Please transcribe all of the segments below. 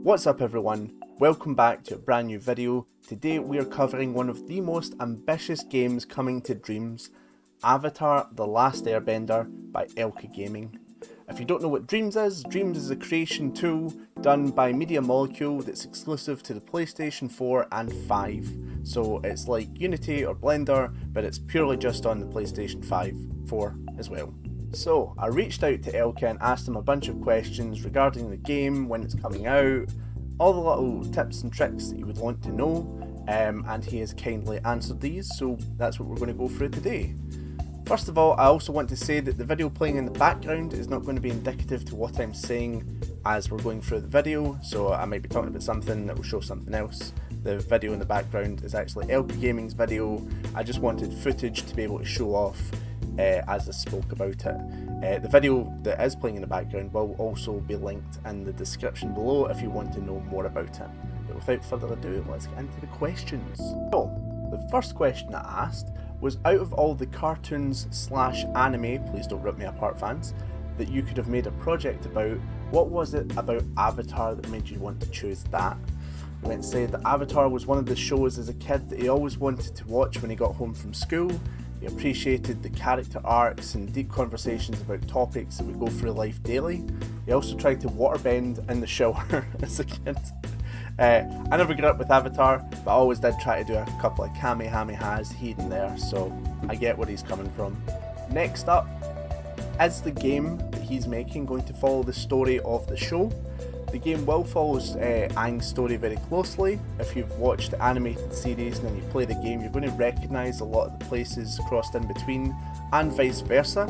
What's up everyone, welcome back to a brand new video. Today we are covering one of the most ambitious games coming to Dreams, Avatar: The Last Airbender by Elka Gaming. If you don't know what Dreams is a creation tool done by Media Molecule that's exclusive to the PlayStation 4 and 5. So it's like Unity or Blender, but it's purely just on the PlayStation 5, 4 as well. So I reached out to Elka and asked him a bunch of questions regarding the game, when it's coming out, all the little tips and tricks that you would want to know, and he has kindly answered these, so that's what we're going to go through today. First of all, I also want to say that the video playing in the background is not going to be indicative to what I'm saying as we're going through the video, so I might be talking about something that will show something else. The video in the background is actually Elka Gaming's video. I just wanted footage to be able to show off as I spoke about it. The video that is playing in the background will also be linked in the description below if you want to know more about it. But without further ado, let's get into the questions. So, the first question I asked was, out of all the cartoons / anime, please don't rip me apart fans, that you could have made a project about, what was it about Avatar that made you want to choose that? He went to say that Avatar was one of the shows as a kid that he always wanted to watch when he got home from school. He appreciated the character arcs and deep conversations about topics that we go through life daily. He also tried to waterbend in the shower as a kid. I never grew up with Avatar, but I always did try to do a couple of kamehamehas here and there, so I get where he's coming from. Next up, is the game that he's making going to follow the story of the show? The game will follow Aang's story very closely. If you've watched the animated series and then you play the game, you're going to recognise a lot of the places crossed in between, and vice versa.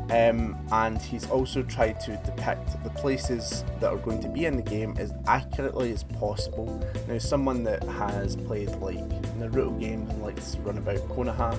And he's also tried to depict the places that are going to be in the game as accurately as possible. Now, someone that has played like Naruto games and likes to run about Konoha,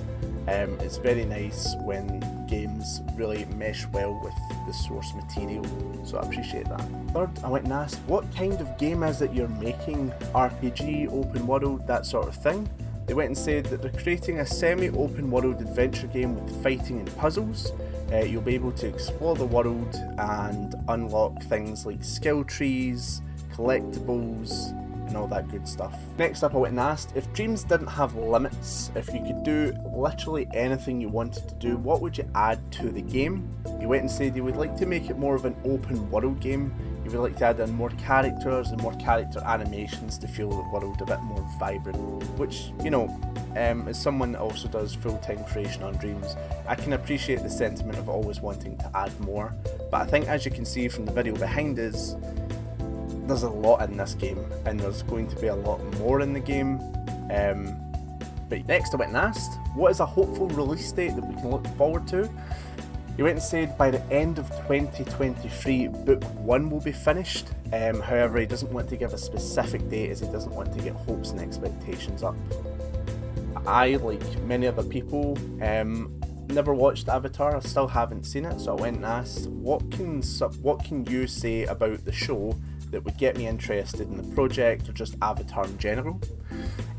it's very nice when games really mesh well with the source material, so I appreciate that. Third, I went and asked, what kind of game is it you're making? RPG, open world, that sort of thing? They went and said that they're creating a semi-open world adventure game with fighting and puzzles. You'll be able to explore the world and unlock things like skill trees, collectibles, and all that good stuff. Next up, I went and asked, if Dreams didn't have limits, if you could do literally anything you wanted to do, what would you add to the game? He went and said he would like to make it more of an open world game. He would like to add in more characters and more character animations to feel the world a bit more vibrant, which, you know, as someone that also does full-time creation on Dreams, I can appreciate the sentiment of always wanting to add more, but I think, as you can see from the video behind us, there's a lot in this game, and there's going to be a lot more in the game. But next I went and asked, what is a hopeful release date that we can look forward to? He went and said by the end of 2023, Book 1 will be finished. However, he doesn't want to give a specific date as he doesn't want to get hopes and expectations up. I, like many other people, never watched Avatar. I still haven't seen it, so I went and asked, what can you say about the show that would get me interested in the project or just Avatar in general?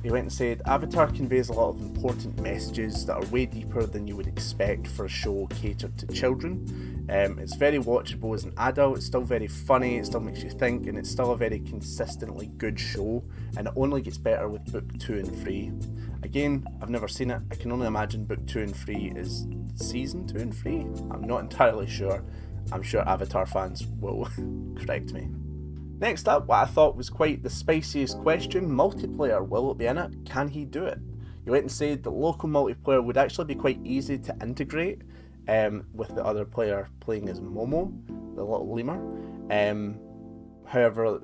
He went and said, Avatar conveys a lot of important messages that are way deeper than you would expect for a show catered to children. It's very watchable as an adult, it's still very funny, it still makes you think, and it's still a very consistently good show, and it only gets better with Book 2 and 3. Again, I've never seen it. I can only imagine Book 2 and 3 is Season 2 and 3? I'm not entirely sure. I'm sure Avatar fans will correct me. Next up, what I thought was quite the spiciest question, multiplayer, will it be in it? Can he do it? He went and said that local multiplayer would actually be quite easy to integrate with the other player playing as Momo, the little lemur. However,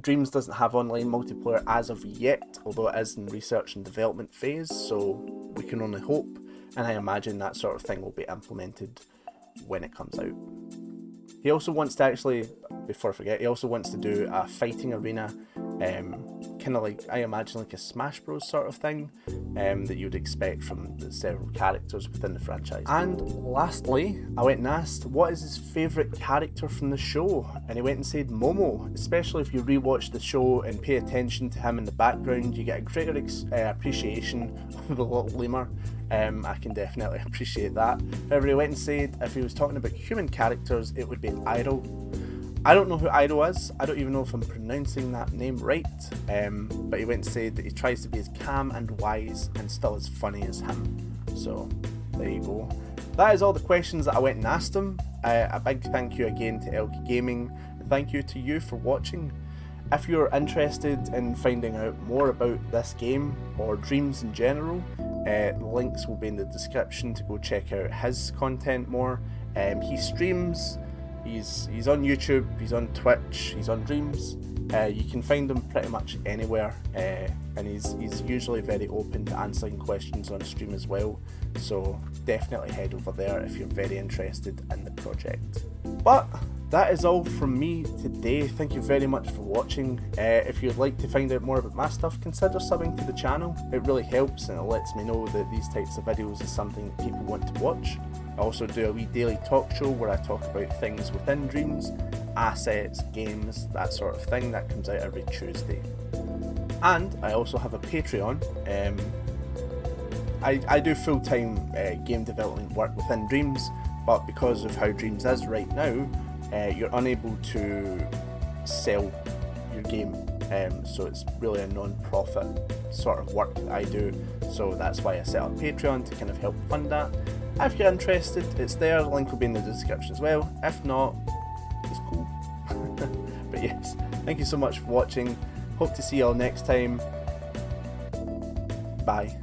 Dreams doesn't have online multiplayer as of yet, although it is in research and development phase, so we can only hope, and I imagine that sort of thing will be implemented when it comes out. He also wants to actually, before I forget, he also wants to do a fighting arena, kind of like, I imagine like a Smash Bros sort of thing, that you would expect from the several characters within the franchise. And lastly, I went and asked, what is his favourite character from the show? And he went and said Momo. Especially if you rewatch the show and pay attention to him in the background, you get a greater appreciation of the little lemur. I can definitely appreciate that. However, he went and said if he was talking about human characters, it would be Iroh. I don't know who Ido is. I don't even know if I'm pronouncing that name right. But he went to say that he tries to be as calm and wise and still as funny as him. So there you go. That is all the questions that I went and asked him. A big thank you again to Elky Gaming, and thank you to you for watching. If you're interested in finding out more about this game or Dreams in general, the links will be in the description to go check out his content more. He streams, he's on YouTube, he's on Twitch, he's on Dreams. You can find him pretty much anywhere, and he's usually very open to answering questions on stream as well, so definitely head over there if you're very interested in the project. But that is all from me today. Thank you very much for watching. If you'd like to find out more about my stuff, consider subbing to the channel. It really helps and it lets me know that these types of videos is something that people want to watch. I also do a wee daily talk show where I talk about things within Dreams, assets, games, that sort of thing. That comes out every Tuesday. And I also have a Patreon. I do full-time game development work within Dreams, but because of how Dreams is right now, you're unable to sell your game, so it's really a non-profit sort of work that I do, so that's why I set up Patreon to kind of help fund that. If you're interested, it's there, the link will be in the description as well. If not, it's cool. But yes, thank you so much for watching, hope to see you all next time, bye.